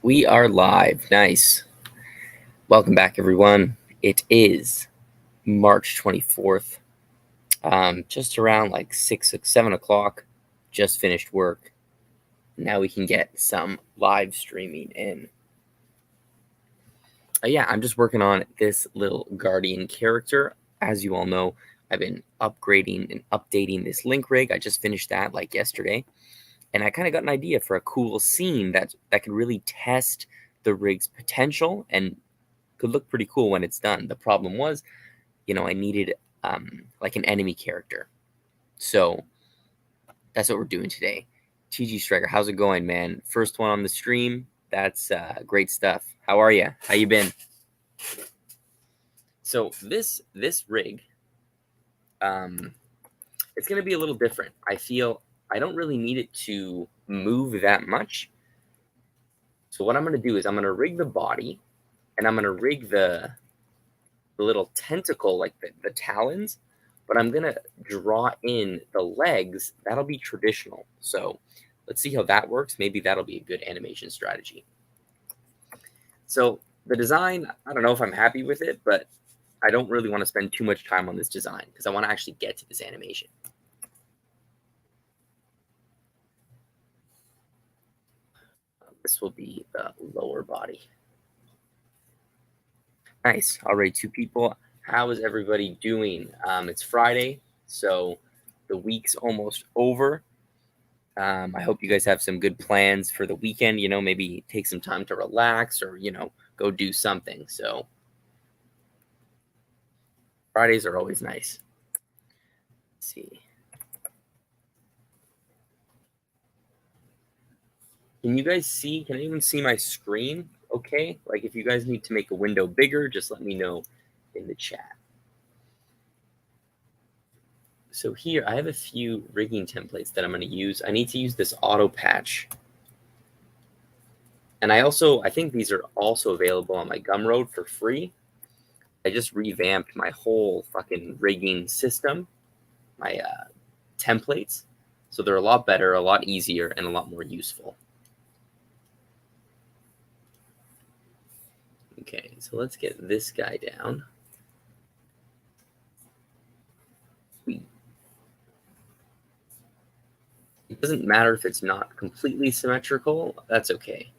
We are live. Nice. Welcome back, everyone. It is March 24th. Just around like 7 o'clock. Just finished work. Now we can get some live streaming in. Yeah, I'm just working on this little Guardian character. As you all know, I've been upgrading and updating this link rig. I just finished that like yesterday. And I kind of got an idea for a cool scene that could really test the rig's potential and could look pretty cool when it's done. The problem was, I needed like an enemy character. So that's what we're doing today. TG Striker, how's it going, man? First one on the stream. That's great stuff. How are you? How you been? So this rig, it's going to be a little different. I feel I don't really need it to move that much. So what I'm going to do is I'm going to rig the body, and I'm going to rig the little tentacle, like the talons, but I'm going to draw in the legs. That'll be traditional. So let's see how that works. Maybe that'll be a good animation strategy. So the design, I don't know if I'm happy with it, but I don't really want to spend too much time on this design because I want to actually get to this animation. This will be the lower body. Nice. Already 2 people. How is everybody doing? It's Friday, so the week's almost over. I hope you guys have some good plans for the weekend. Maybe take some time to relax or, go do something. So Fridays are always nice. Let's see. Can you guys see? Can anyone see my screen? Okay. Like if you guys need to make a window bigger, just let me know in the chat. So here I have a few rigging templates that I'm going to use. I need to use this auto patch. And I think these are also available on my Gumroad for free. I just revamped my whole fucking rigging system, my templates. So they're a lot better, a lot easier, and a lot more useful. Okay, so let's get this guy down. It doesn't matter if it's not completely symmetrical. That's okay.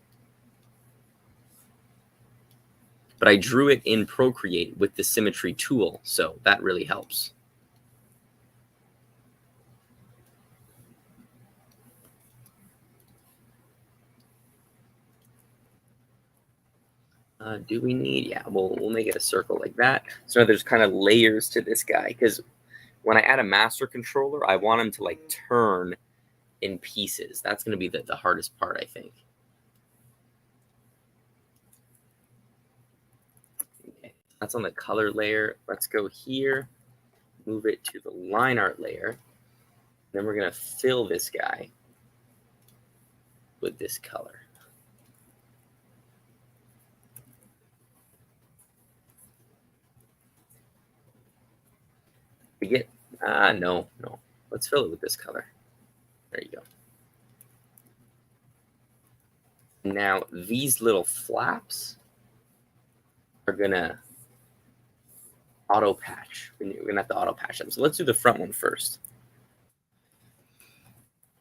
But I drew it in Procreate with the symmetry tool, so that really helps. Do we need? Yeah, we'll make it a circle like that. So there's kind of layers to this guy because when I add a master controller, I want him to like turn in pieces. That's going to be the hardest part, I think. Okay, that's on the color layer. Let's go here, move it to the line art layer. Then we're going to fill this guy with this color. We get, no. Let's fill it with this color. There you go. Now, these little flaps are going to auto patch. We're going to have to auto patch them. So let's do the front one first.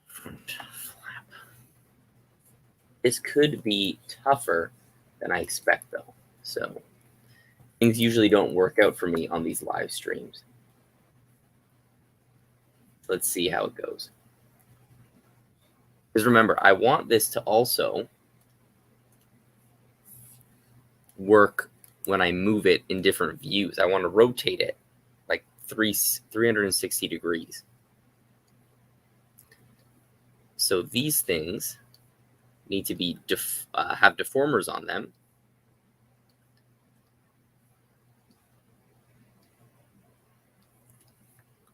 Front flap. This could be tougher than I expect, though. So things usually don't work out for me on these live streams. Let's see how it goes. Because remember, I want this to also work when I move it in different views. I want to rotate it like 360 degrees. So these things need to be have deformers on them.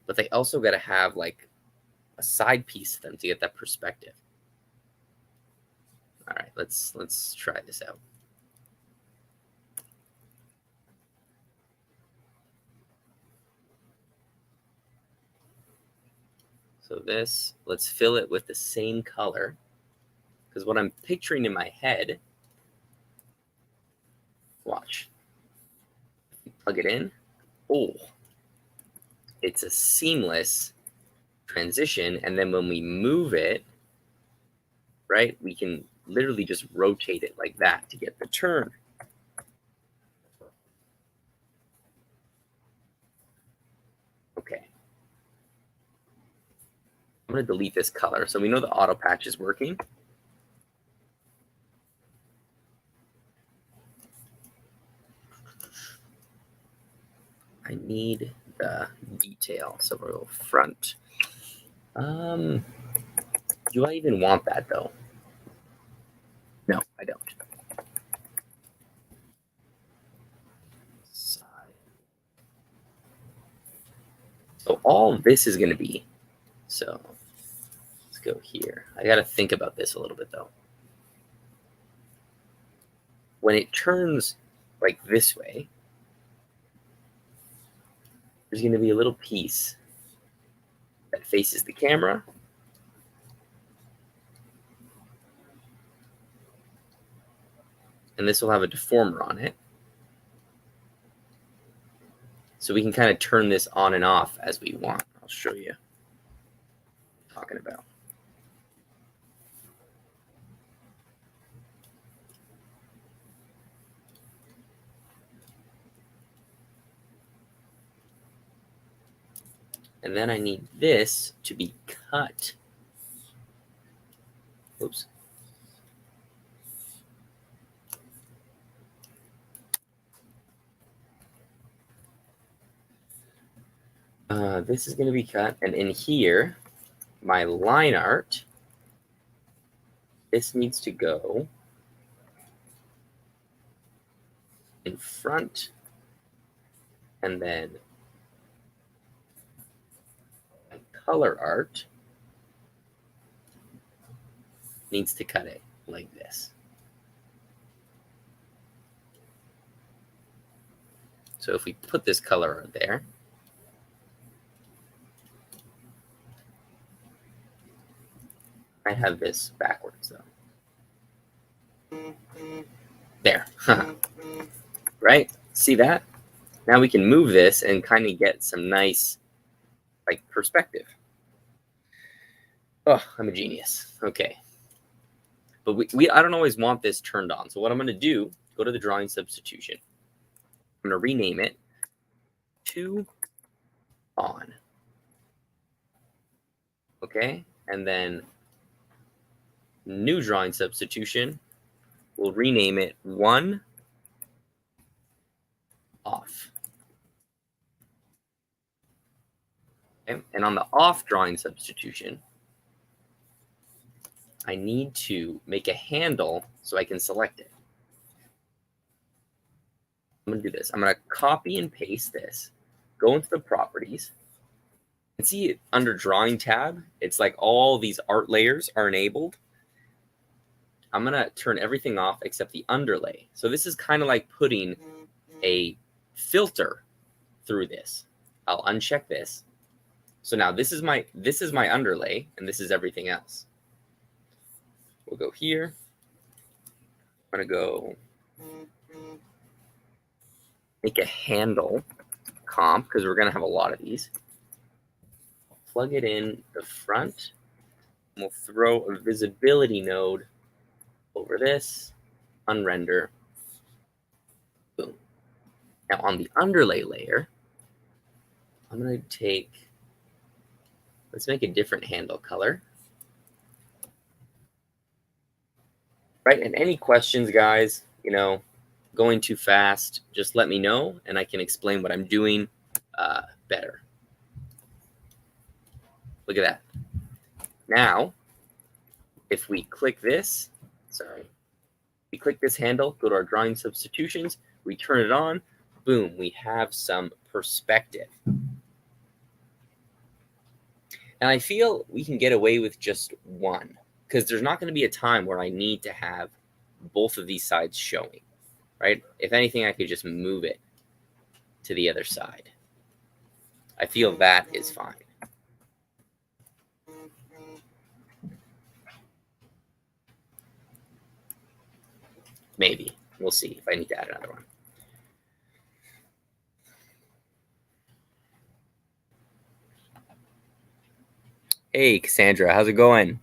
But they also got to have like a side piece to them to get that perspective. All right, let's try this out. So let's fill it with the same color, because what I'm picturing in my head Watch. Plug it in. Oh, it's a seamless transition. And then when we move it, right, we can literally just rotate it like that to get the turn. Okay. I'm going to delete this color. So we know the auto patch is working. I need the detail. So we'll go front. Do I even want that though? No, I don't. Side. So all this is going to be, so let's go here. I got to think about this a little bit though. When it turns like this way, there's going to be a little piece that faces the camera. And this will have a deformer on it. So we can kind of turn this on and off as we want. I'll show you what I'm talking about. And then I need this to be cut. Oops. This is going to be cut. And in here, my line art, this needs to go in front. And then my color art needs to cut it like this. So if we put this color art there, I have this backwards though. There. Right? See that? Now we can move this and kind of get some nice like perspective. Oh, I'm a genius. Okay. But I don't always want this turned on. So what I'm going to do, go to the drawing substitution. I'm going to rename it to on. Okay. And then new drawing substitution, we'll rename it 1 off. Okay. And on the off drawing substitution, I need to make a handle so I can select it. I'm going to do this. I'm going to copy and paste this, go into the properties, and see under drawing tab, it's like all these art layers are enabled. I'm going to turn everything off except the underlay. So this is kind of like putting a filter through this. I'll uncheck this. So now this is my underlay, and this is everything else. We'll go here. I'm going to go make a handle comp because we're going to have a lot of these. Plug it in the front. And we'll throw a visibility node over this, unrender. Boom. Now on the underlay layer, I'm going to take, let's make a different handle color. Right, and any questions, guys, going too fast, just let me know and I can explain what I'm doing better. Look at that. Now, if we click this, we click this handle, go to our drawing substitutions, we turn it on, boom, we have some perspective. And I feel we can get away with just one because there's not going to be a time where I need to have both of these sides showing, right? If anything, I could just move it to the other side. I feel that is fine. Maybe. We'll see if I need to add another one. Hey, Cassandra, how's it going?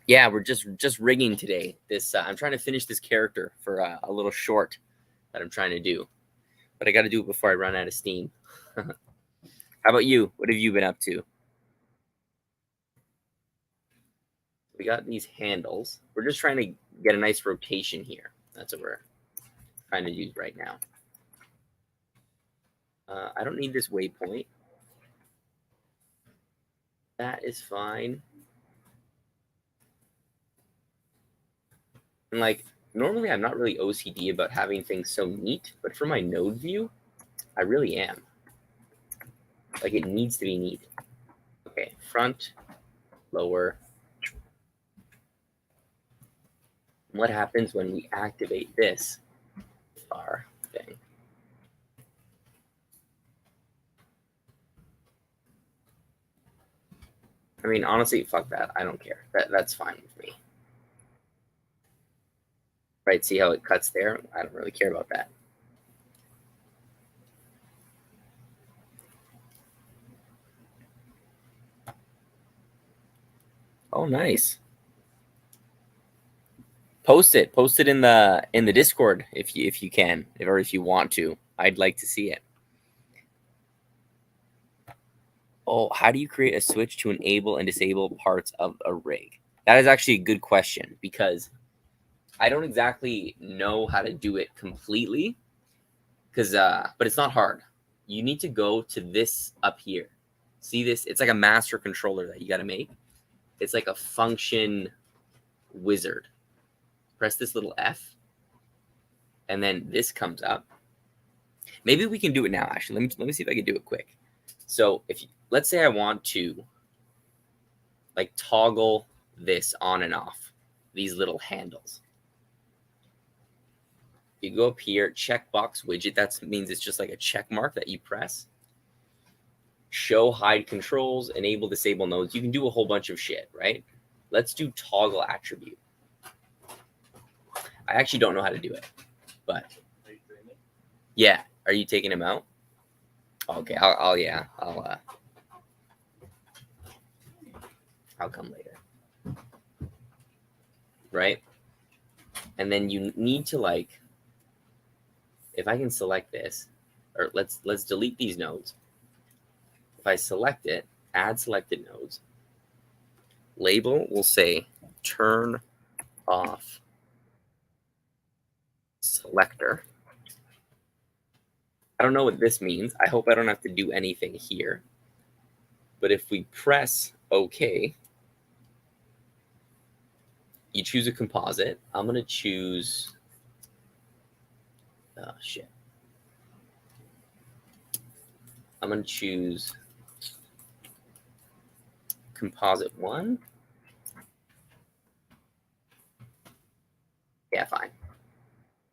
Yeah, we're just rigging today. This I'm trying to finish this character for a little short that I'm trying to do, but I got to do it before I run out of steam. How about you? What have you been up to? We got these handles. We're just trying to get a nice rotation here. That's what we're trying to use right now. I don't need this waypoint. That is fine. And like normally, I'm not really OCD about having things so neat, but for my node view, I really am. Like it needs to be neat. Okay, front, lower. What happens when we activate this bar thing? I mean, honestly, fuck that. I don't care. That's fine with me. Right? See how it cuts there? I don't really care about that. Oh, nice. Post it. Post it in the Discord if you can, or if you want to. I'd like to see it. Oh, how do you create a switch to enable and disable parts of a rig? That is actually a good question because I don't exactly know how to do it completely. But it's not hard. You need to go to this up here. See this? It's like a master controller that you got to make. It's like a function wizard. Press this little F, and then this comes up. Maybe we can do it now. Actually, let me see if I can do it quick. So if let's say I want to like toggle this on and off, these little handles. You go up here, checkbox widget. That means it's just like a check mark that you press. Show hide controls, enable disable nodes. You can do a whole bunch of shit, right? Let's do toggle attribute. I actually don't know how to do it, but yeah. Are you taking him out? Okay, I'll come later. Right? And then you need to like, if I can select this, or let's delete these nodes. If I select it, add selected nodes, label will say turn off selector. I don't know what this means. I hope I don't have to do anything here. But if we press OK, you choose a composite. I'm going to choose, oh shit. I'm going to choose composite 1. Yeah, fine.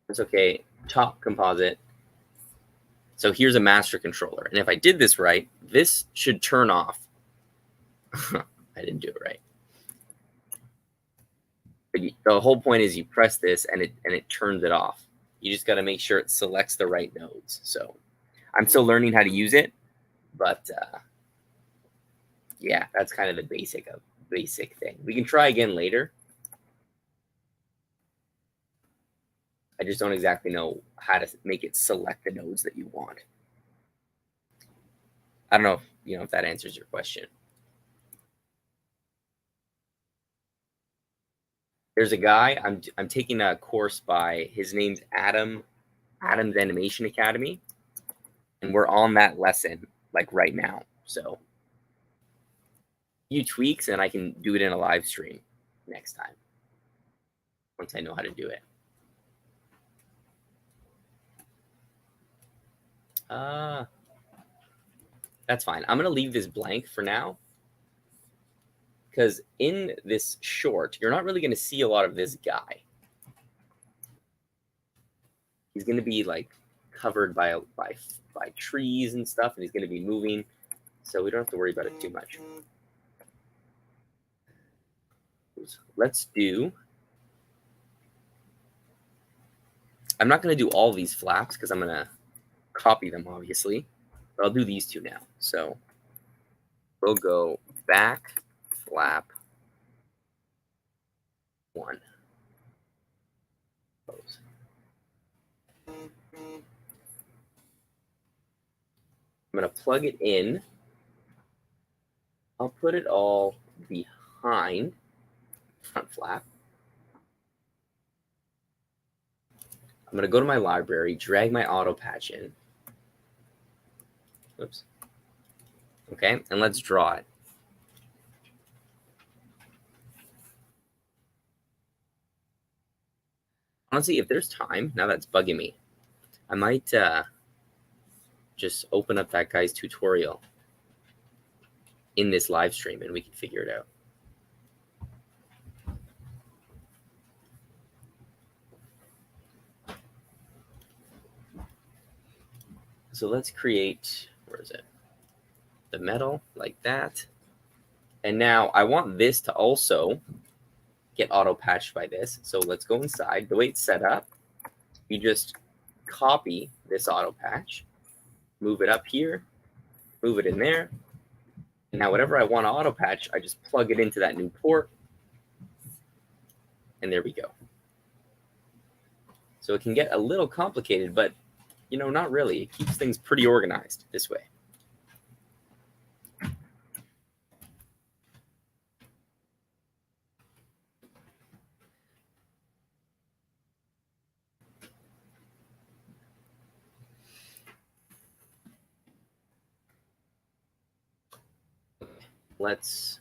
It's okay. Top composite. So here's a master controller. And if I did this right, this should turn off. I didn't do it right. But the whole point is you press this and it turns it off. You just got to make sure it selects the right nodes. So I'm still learning how to use it, but yeah, that's kind of the basic thing. We can try again later. I just don't exactly know how to make it select the nodes that you want. I don't know if that answers your question. There's a guy I'm taking a course by. His name's Adam's Animation Academy, and we're on that lesson like right now. So few tweaks, and I can do it in a live stream next time once I know how to do it. That's fine. I'm gonna leave this blank for now because in this short, you're not really gonna see a lot of this guy. He's gonna be like covered by trees and stuff, and he's gonna be moving, so we don't have to worry about it too much. Let's do. I'm not gonna do all these flaps because I'm gonna copy them, obviously. But I'll do these two now. So we'll go back flap 1. Close. I'm going to plug it in. I'll put it all behind front flap. I'm going to go to my library, drag my auto patch in. Oops. Okay, and let's draw it. Honestly, if there's time, now that's bugging me, I might just open up that guy's tutorial in this live stream and we can figure it out. So let's create, where is it? The metal like that. And now I want this to also get auto patched by this. So let's go inside. The way it's set up, you just copy this auto patch, move it up here, move it in there. And now whatever I want to auto patch, I just plug it into that new port. And there we go. So it can get a little complicated, but not really. It keeps things pretty organized this way. Let's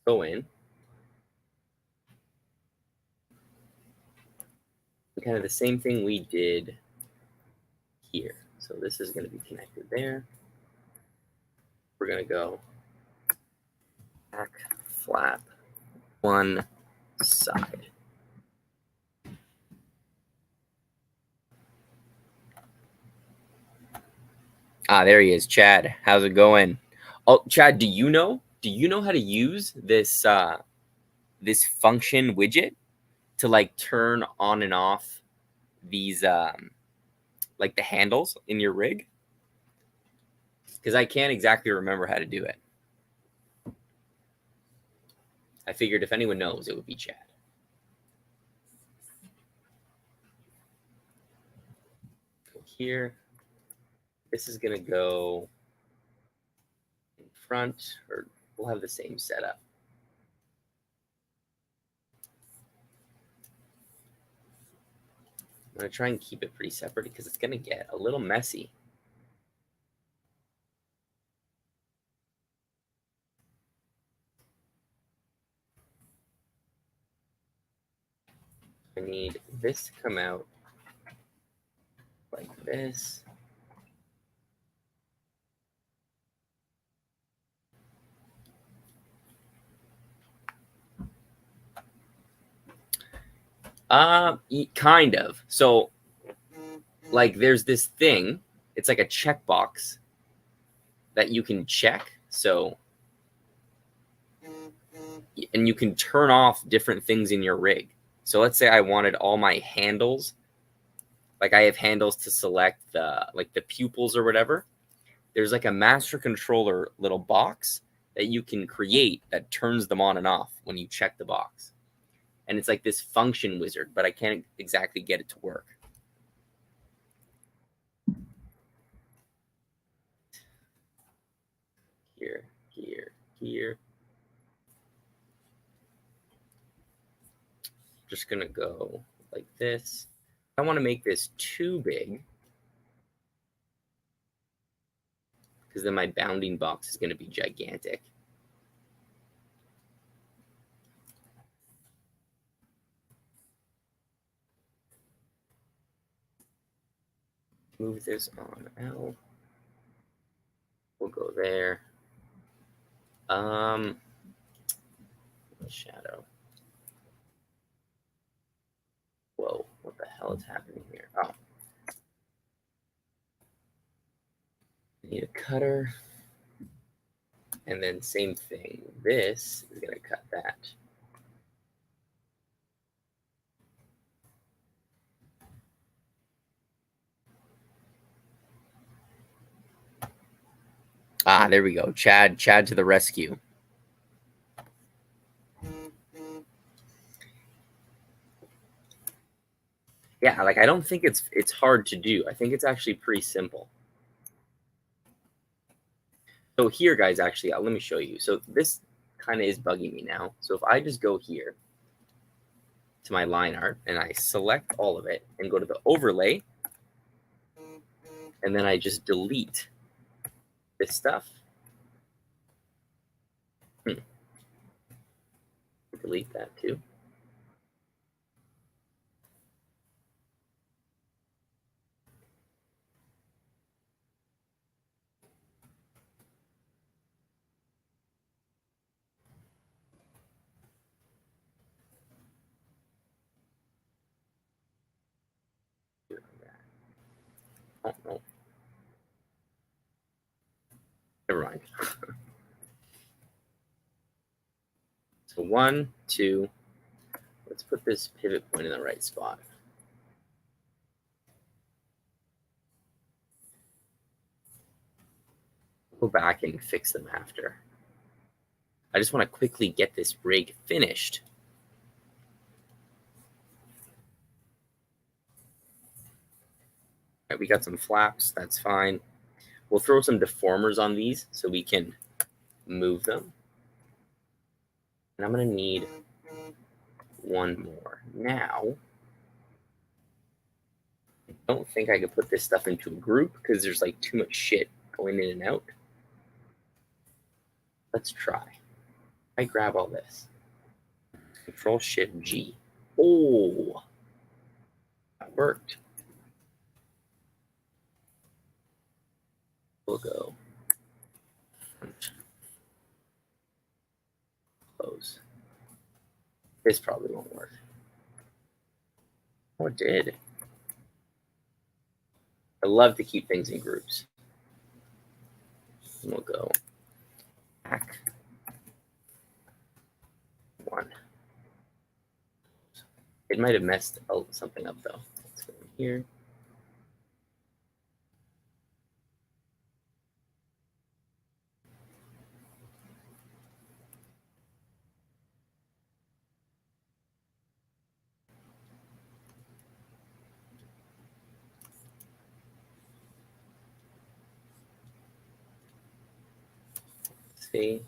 go in. Kind of the same thing we did here. So this is going to be connected there. We're going to go back flap 1 side. There he is, Chad. How's it going? Oh, Chad, do you know how to use this this function widget to like turn on and off these like the handles in your rig? Because I can't exactly remember how to do it. I figured if anyone knows, it would be Chad. Go here. This is going to go in front, or we'll have the same setup. I'm going to try and keep it pretty separate because it's going to get a little messy. I need this to come out like this. Kind of. So, like, there's this thing. It's like a checkbox that you can check. So, and you can turn off different things in your rig. So let's say I wanted all my handles. Like I have handles to select the pupils or whatever. There's like a master controller little box that you can create that turns them on and off when you check the box. And it's like this function wizard, but I can't exactly get it to work. Here, here, here. Just gonna go like this. I want to make this too big because then my bounding box is going to be gigantic. Move this on L. We'll go there. Shadow. Whoa, what the hell is happening here? Oh. I need a cutter. And then same thing. This is going to cut that. Ah, there we go. Chad to the rescue. Yeah, like I don't think it's hard to do. I think it's actually pretty simple. So here, guys, actually, let me show you. So this kind of is bugging me now. So if I just go here to my line art and I select all of it and go to the overlay, and then I just delete this stuff. Delete that too. Oh, no. Never mind. So 1, 2. Let's put this pivot point in the right spot. Go back and fix them after. I just want to quickly get this rig finished. Right, we got some flaps. That's fine. We'll throw some deformers on these so we can move them. And I'm going to need one more. Now, I don't think I could put this stuff into a group because there's like too much shit going in and out. Let's try. I grab all this. Control Shift G. Oh, that worked. We'll go front, close. This probably won't work. Oh, it did. I love to keep things in groups. And we'll go back 1. It might have messed something up though. Let's go in here. See.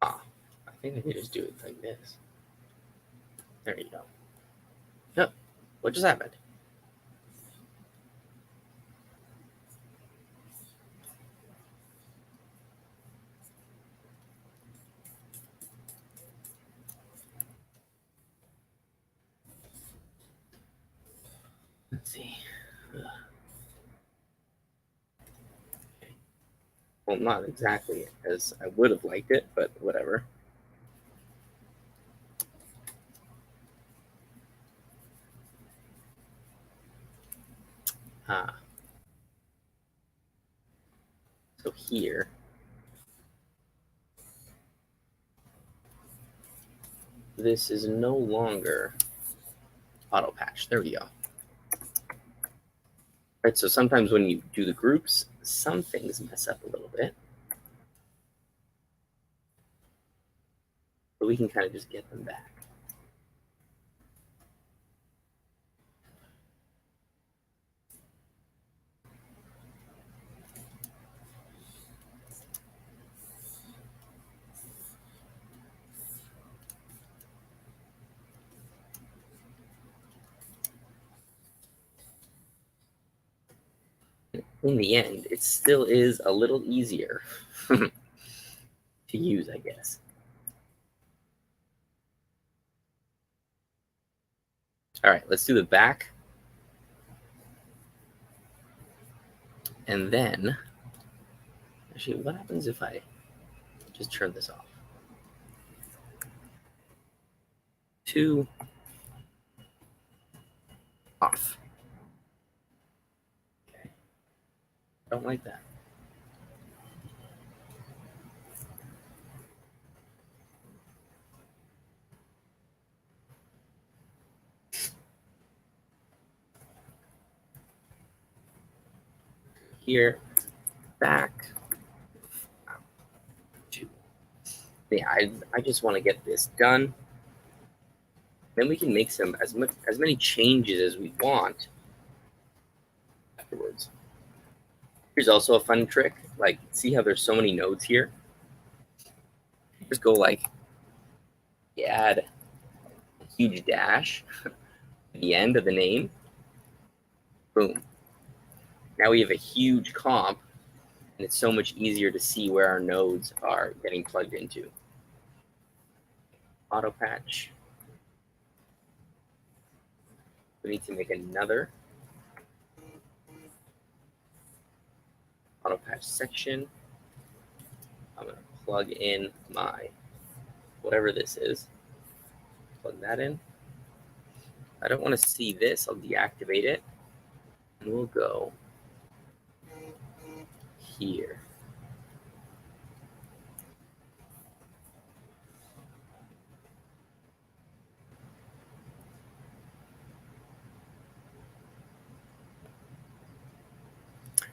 Ah, I think I could just do it like this. There you go. Yep. What just happened? Let's see. Well, not exactly as I would have liked it, but whatever. Ah. So here, this is no longer auto patch. There we go. Right, so sometimes when you do the groups, some things mess up a little bit. But we can kind of just get them back. In the end, it still is a little easier to use, I guess. All right, let's do the back. And then, actually, what happens if I just turn this off? 2 off. Okay. Don't like that. here, back. Yeah, I just want to get this done. Then we can make as many changes as we want afterwards. Here's also a fun trick. Like, see how there's so many nodes here? Just go like, add a huge dash at the end of the name. Boom. Now we have a huge comp, and it's so much easier to see where our nodes are getting plugged into. Auto patch. We need to make another auto patch section. I'm going to plug in my whatever this is. Plug that in. I don't want to see this. I'll deactivate it. And we'll go here.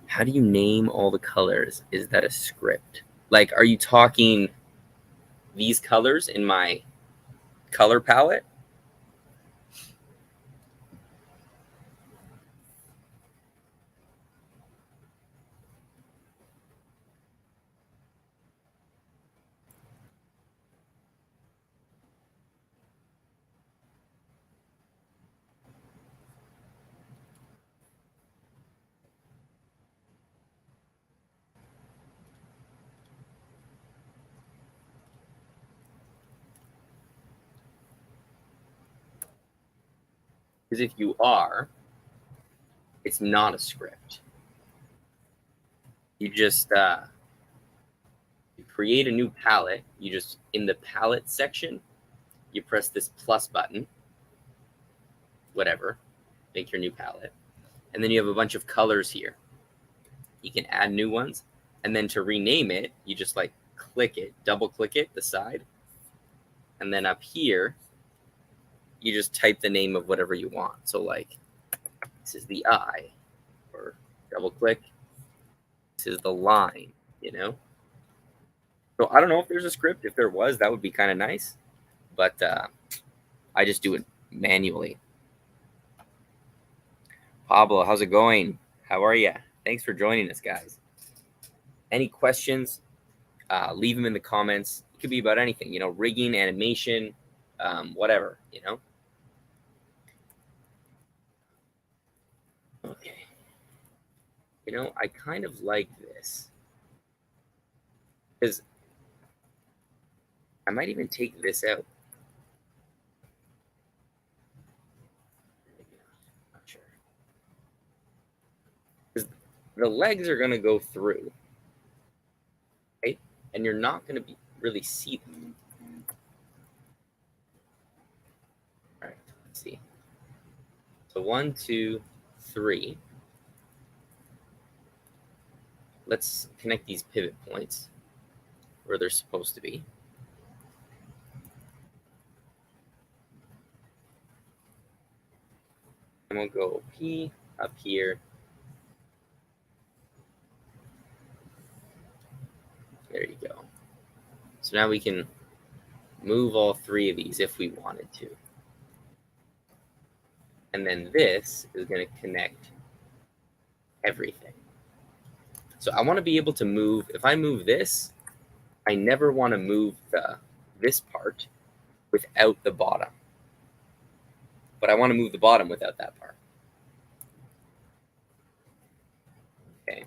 How do you name all the colors? Is that a script? Like, are you talking these colors in my color palette? Because if you are, it's not a script. You just you create a new palette. You just, in the palette section, you press this plus button, whatever, make your new palette. And then you have a bunch of colors here. You can add new ones. And then to rename it, you just like click it, double click it, the side. And then up here, you just type the name of whatever you want. So like, this is the eye, or double click. This is the line, you know? So I don't know if there's a script. If there was, that would be kind of nice. But I just do it manually. Pablo, how's it going? How are you? Thanks for joining us, guys. Any questions, leave them in the comments. It could be about anything, you know, rigging, animation, whatever, you know. Okay. You know, I kind of like this because I might even take this out. Not sure. Because the legs are going to go through, right? And you're not going to really see them. All right, let's see. So 1, 2, 3. Let's connect these pivot points where they're supposed to be. And we'll go P up here. There you go. So now we can move all 3 of these if we wanted to. And then this is going to connect everything. So I want to be able to move. If I move this, I never want to move this part without the bottom. But I want to move the bottom without that part. Okay.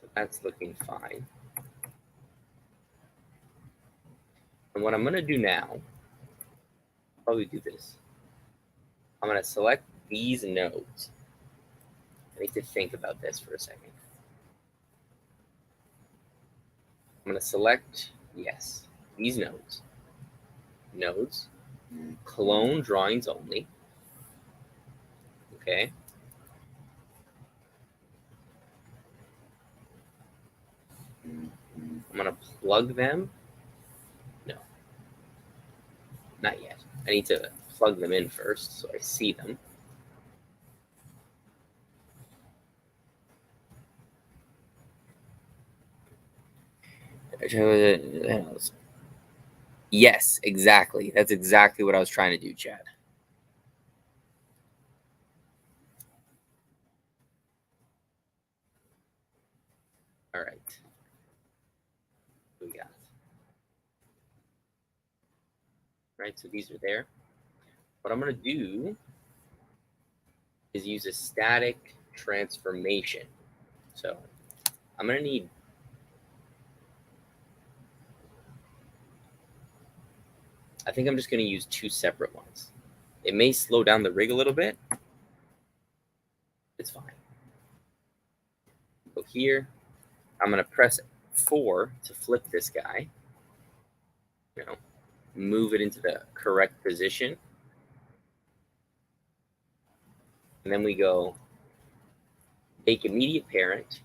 So that's looking fine. And what I'm going to do now, I'll probably do this. I'm going to select these nodes. I need to think about this for a second. I'm going to select, yes, these nodes. Nodes, clone drawings only. Okay. I'm going to plug them. No, not yet. I need to plug them in first so I see them. Yes, exactly. That's exactly what I was trying to do, Chad. All right. What we got. Right, so these are there. What I'm going to do is use a static transformation. So I'm going to need, I think I'm just going to use two separate ones. It may slow down the rig a little bit. It's fine. Go here. I'm going to press 4 to flip this guy. You know, move it into the correct position. And then we go make immediate parent.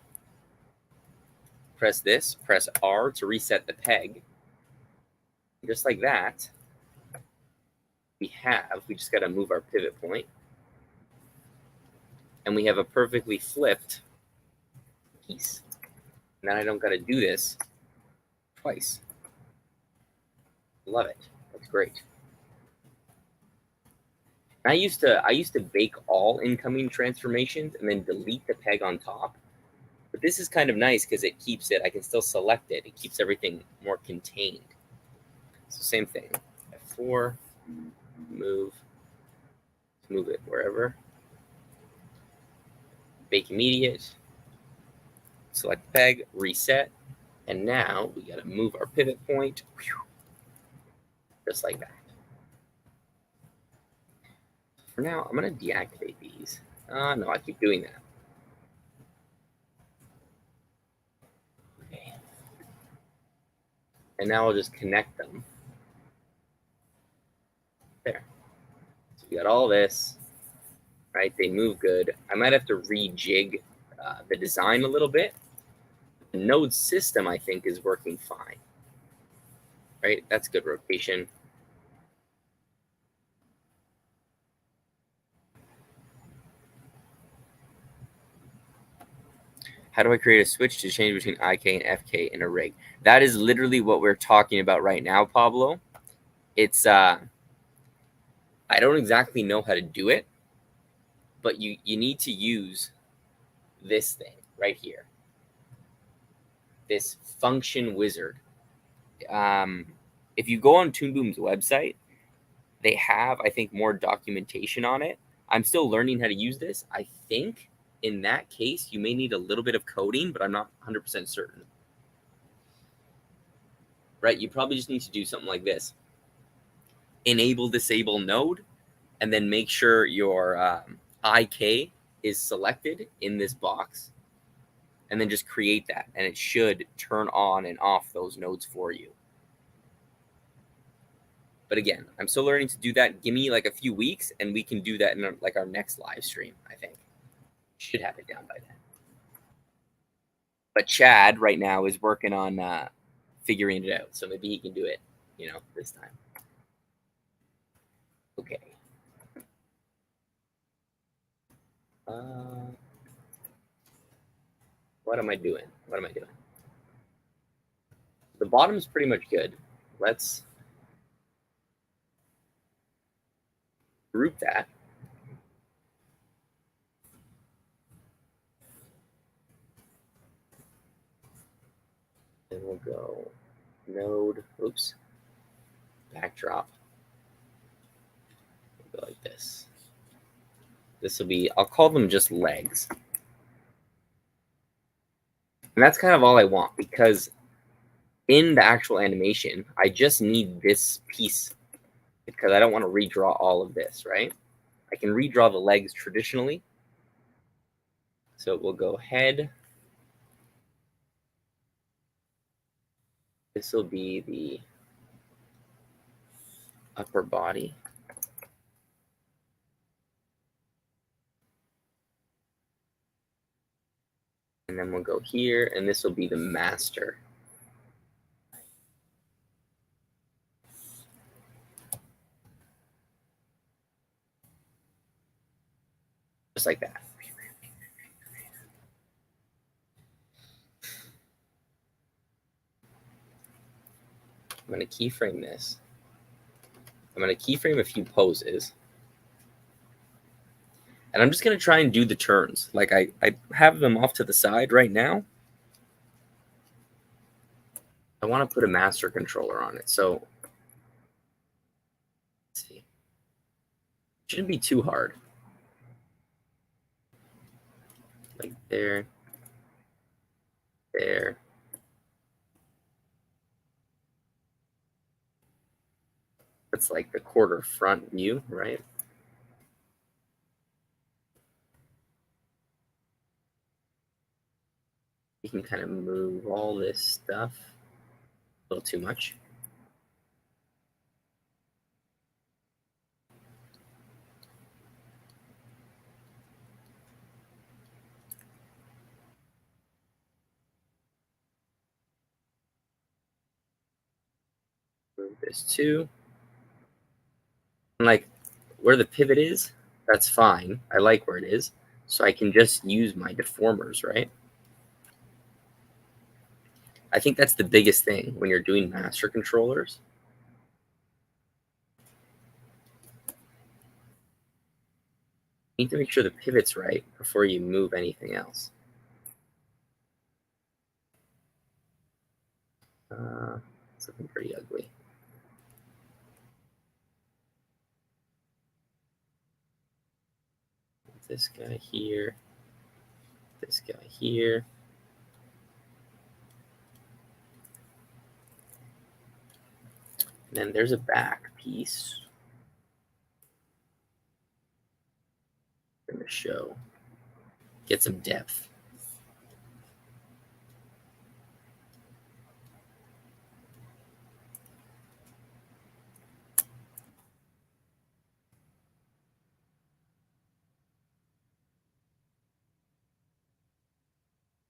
Press this, press R to reset the peg. Just like that, we just got to move our pivot point. And we have a perfectly flipped piece. And then I don't got to do this twice. Love it. That's great. I used to bake all incoming transformations and then delete the peg on top. But this is kind of nice because it keeps it, I can still select it. It keeps everything more contained. So same thing. F4, move it wherever. Bake immediate, select peg, reset, and now we got to move our pivot point, just like that. For now, I'm going to deactivate these. No, I keep doing that. Okay. And now I'll just connect them. There. So we got all this, right? They move good. I might have to rejig the design a little bit. The node system, I think, is working fine. Right? That's good rotation. How do I create a switch to change between IK and FK in a rig? That is literally what we're talking about right now, Pablo. It's I don't exactly know how to do it, but you need to use this thing right here, this function wizard. If you go on Toon Boom's website, they have, I think, more documentation on it. I'm still learning how to use this. I think in that case, you may need a little bit of coding, but I'm not 100% certain. Right? You probably just need to do something like this. Enable disable node, and then make sure your IK is selected in this box, and then just create that, and it should turn on and off those nodes for you. But again, I'm still learning to do that. Give me like a few weeks, and we can do that in like our next live stream, I think. Should have it down by then. But Chad right now is working on figuring it out, so maybe he can do it, this time. Okay. What am I doing? The bottom's pretty much good. Let's group that. And we'll go node, oops, backdrop. We'll go like this. This will be, I'll call them just legs. And that's kind of all I want, because in the actual animation, I just need this piece because I don't want to redraw all of this, right? I can redraw the legs traditionally. So we'll go head. This will be the upper body. And then we'll go here, and this will be the master. Just like that. I'm going to keyframe this. I'm going to keyframe a few poses. And I'm just going to try and do the turns. Like I have them off to the side right now. I want to put a master controller on it. So let's see. It shouldn't be too hard. Like there, there. That's like the quarter front view, right? You can kind of move all this stuff. A little too much. Move this too. And like where the pivot is, that's fine. I like where it is. So I can just use my deformers, right? I think that's the biggest thing when you're doing master controllers. You need to make sure the pivot's right before you move anything else. It's looking pretty ugly. This guy here, this guy here. And then there's a back piece. I'm going to show. Get some depth.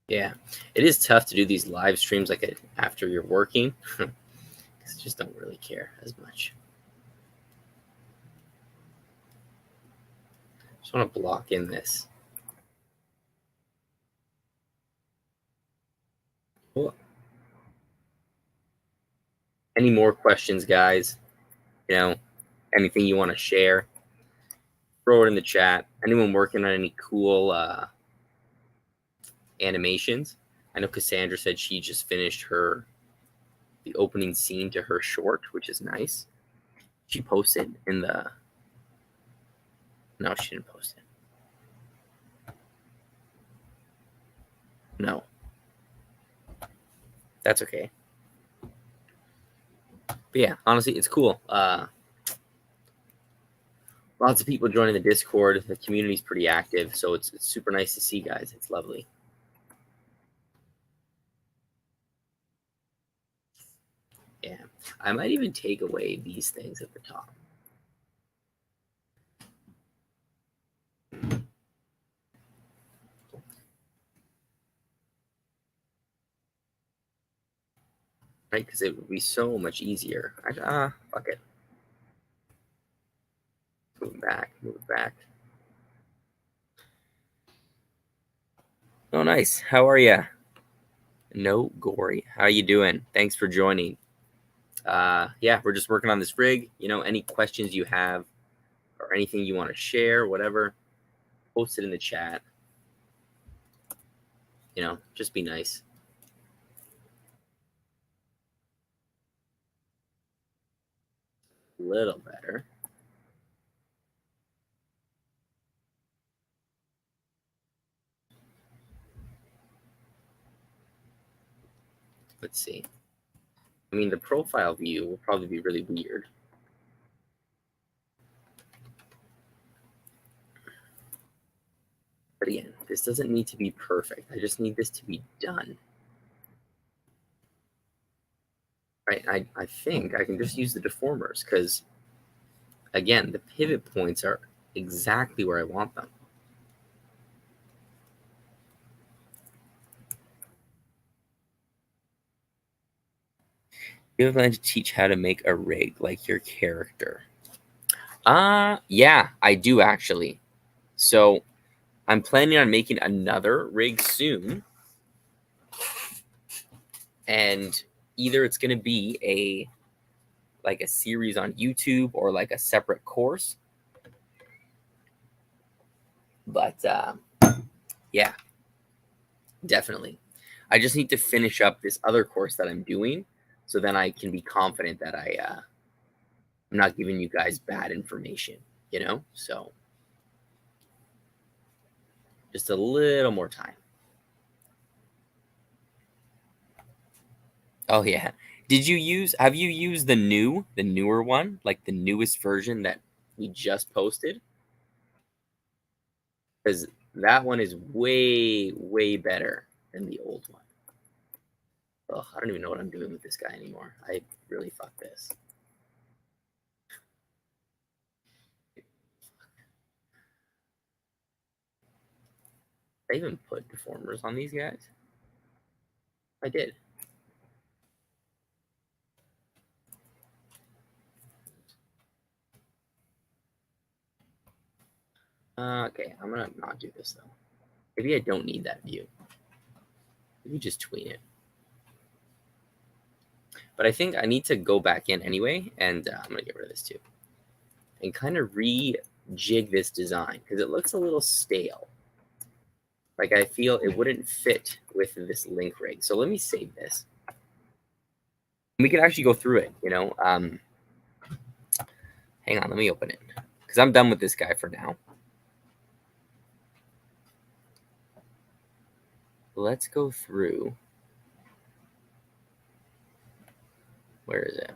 Yeah, it is tough to do these live streams like after you're working. Because I just don't really care as much. Just want to block in this. Cool. Any more questions, guys? You know, anything you want to share? Throw it in the chat. Anyone working on any cool animations? I know Cassandra said she just finished the opening scene to her short, which is nice. She posted in the. No, she didn't post it. No. That's okay. But yeah, honestly, it's cool. Lots of people joining the Discord. The community's pretty active, so it's super nice to see, guys. It's lovely. Yeah, I might even take away these things at the top. Right, because it would be so much easier. Fuck it. Move back, move back. Oh, nice. How are you? No gory. How you doing? Thanks for joining. Yeah, we're just working on this rig. You know, any questions you have or anything you want to share, whatever, post it in the chat. You know, just be nice. A little better. Let's see. I mean, the profile view will probably be really weird. But again, this doesn't need to be perfect. I just need this to be done. Right? I think I can just use the deformers because, again, the pivot points are exactly where I want them. You have a plan to teach how to make a rig like your character. Yeah, I do actually. So I'm planning on making another rig soon. And either it's going to be like a series on YouTube or like a separate course. But yeah, definitely. I just need to finish up this other course that I'm doing, so then I can be confident that I'm not giving you guys bad information, you know? So just a little more time. Oh yeah. Have you used the newer one, like the newest version that we just posted? Because that one is way, way better than the old one. Ugh, I don't even know what I'm doing with this guy anymore. I really fucked this. I even put deformers on these guys. I did. Okay, I'm gonna not do this though. Maybe I don't need that view. Maybe just tween it. But I think I need to go back in anyway, and I'm gonna get rid of this too, and kind of rejig this design because it looks a little stale. Like I feel it wouldn't fit with this link rig. So let me save this. We can actually go through it. You know, hang on, let me open it because I'm done with this guy for now. Let's go through. Where is it?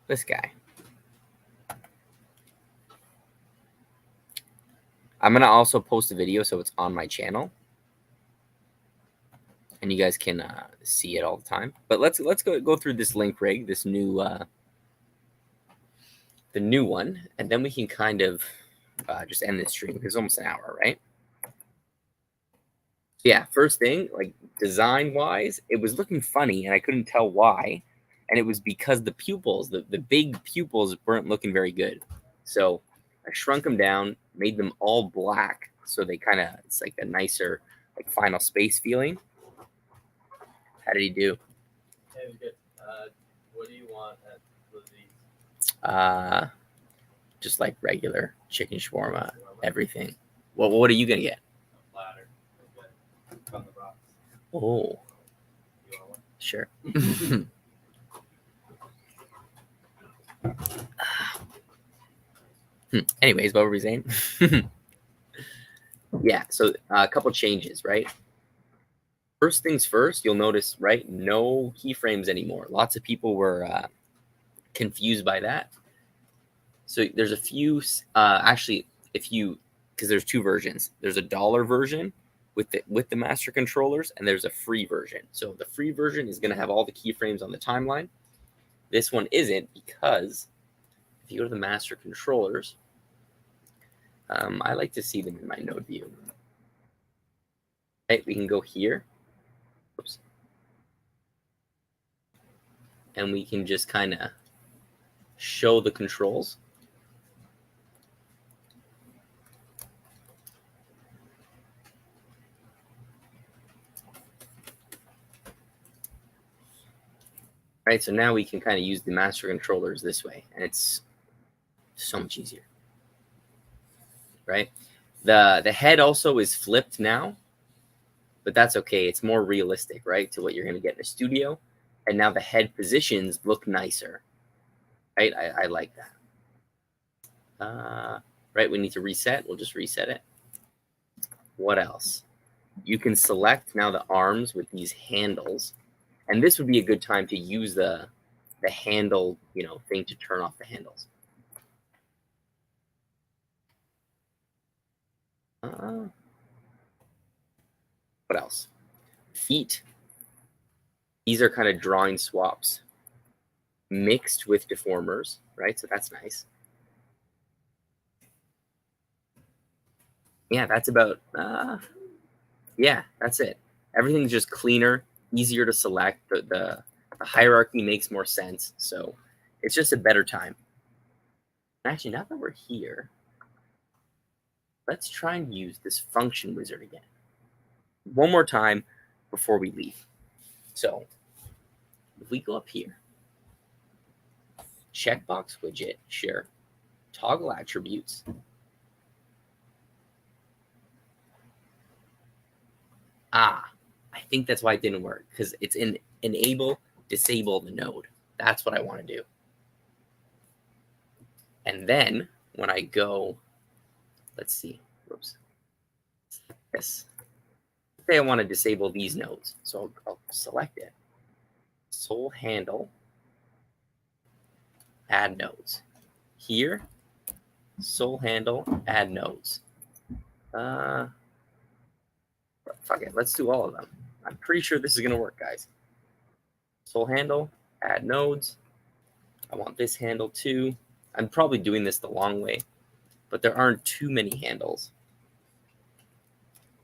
This guy. I'm gonna also post a video so it's on my channel, and you guys can see it all the time. But let's go through this link rig, this new the new one, and then we can kind of just end this stream because it's almost an hour, right? So yeah, first thing, like design wise, it was looking funny, and I couldn't tell why, and it was because the pupils, the big pupils, weren't looking very good. So I shrunk them down, made them all black, so they kind of it's like a nicer like Final Space feeling. How did he do? Hey, it was good. What do you want at Lizzie's? Just like regular chicken shawarma, everything. What are you gonna get? A platter. Okay. From the box. Oh, You want one? sure. Anyways, what were we saying? Yeah, so a couple changes, right? First things first, you'll notice, right? No keyframes anymore. Lots of people were confused by that. So there's a few, actually, because there's two versions. There's a dollar version with the master controllers, and there's a free version. So the free version is going to have all the keyframes on the timeline. This one isn't because if you go to the master controllers, I like to see them in my node view. Right, we can go here. Oops. And we can just kind of show the controls. Right, so now we can kind of use the master controllers this way, and it's so much easier. Right, the head also is flipped now, but that's okay. It's more realistic, right, to what you're going to get in a studio. And now the head positions look nicer. Right, I like that. Right, we need to reset. We'll just reset it. What else? You can select now the arms with these handles, and this would be a good time to use the handle, thing to turn off the handles. What else? Feet. These are kind of drawing swaps mixed with deformers, right? So that's nice. Yeah, that's about, yeah, that's it. Everything's just cleaner, easier to select. The hierarchy makes more sense. So it's just a better time. Actually, now that we're here, let's try and use this function wizard again. One more time before we leave. So we go up here, checkbox widget, sure, toggle attributes. I think that's why it didn't work, because it's in enable, disable the node. That's what I want to do. And then when I go, let's see, whoops, this. Say I want to disable these nodes, so I'll select it. Sole handle, add nodes. Here, sole handle, add nodes. Fuck it, let's do all of them. I'm pretty sure this is gonna work, guys. Sole handle, add nodes. I want this handle too. I'm probably doing this the long way, but there aren't too many handles.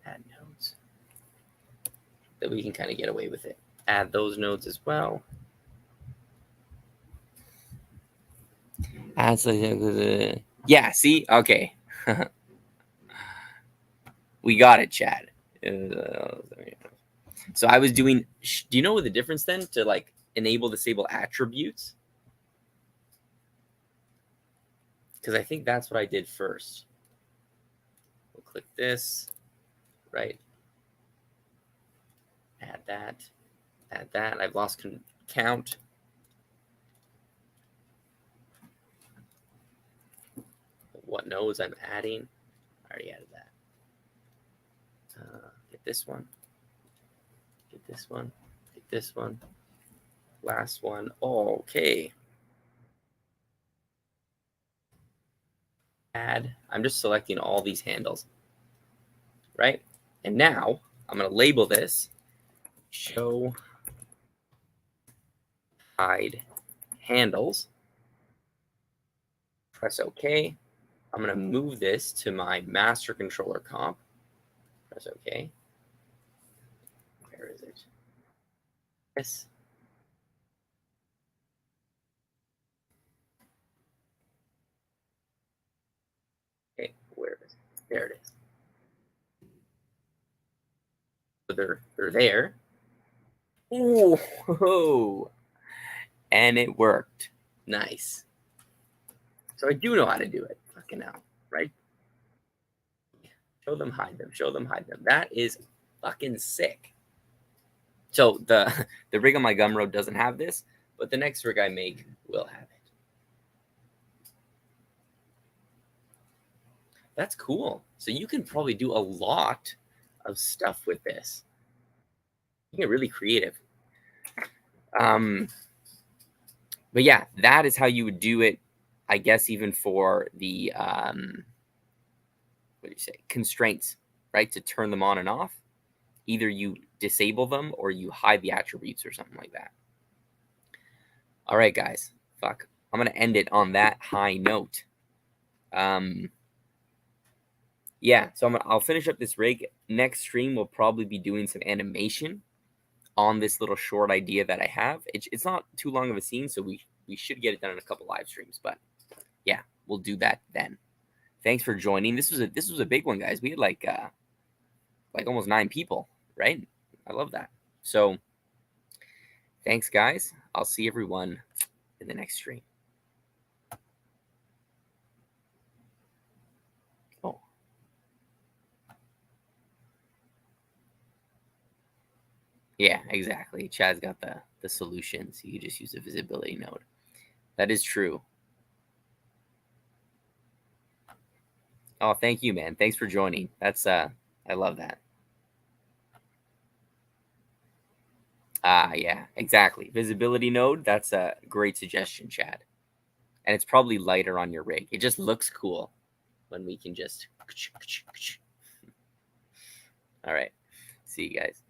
Add nodes. That we can kind of get away with it. Add those nodes as well. Yeah, see? Okay. We got it, Chad. So I was doing, do you know what the difference then to like enable, disable attributes? Because I think that's what I did first. We'll click this, right? Add that, add that. I've lost count. What nodes I'm adding? I already added that. Get this one. Get this one. Get this one. Last one. Oh, okay. Add. I'm just selecting all these handles, right? And now I'm going to label this show hide handles. Press OK. I'm going to move this to my master controller comp. Press OK. Where is it? Yes. Okay, where is it? There it is. So they're there. Oh, and it worked. Nice. So I do know how to do it. Fucking hell, right? Show them, hide them. Show them, hide them. That is fucking sick. So the rig on my Gumroad doesn't have this, but the next rig I make will have it. That's cool. So you can probably do a lot of stuff with this. You get really creative. But yeah, that is how you would do it, I guess, even for the what do you say, constraints, right? To turn them on and off. Either you disable them or you hide the attributes or something like that. All right, guys. Fuck. I'm gonna end it on that high note. Yeah, so I'll finish up this rig. Next stream we'll probably be doing some animation on this little short idea that I have. It's not too long of a scene, so we should get it done in a couple live streams. But yeah, we'll do that then. Thanks for joining. This was a big one, guys. We had like almost 9 people, right? I love that. So thanks, guys. I'll see everyone in the next stream. Oh. Yeah, exactly. Chad's got the solution, so you just use the visibility node. That is true. Oh, thank you, man. Thanks for joining. That's I love that. Yeah, exactly. Visibility node. That's a great suggestion, Chad. And it's probably lighter on your rig. It just looks cool when we can just. All right. See you guys.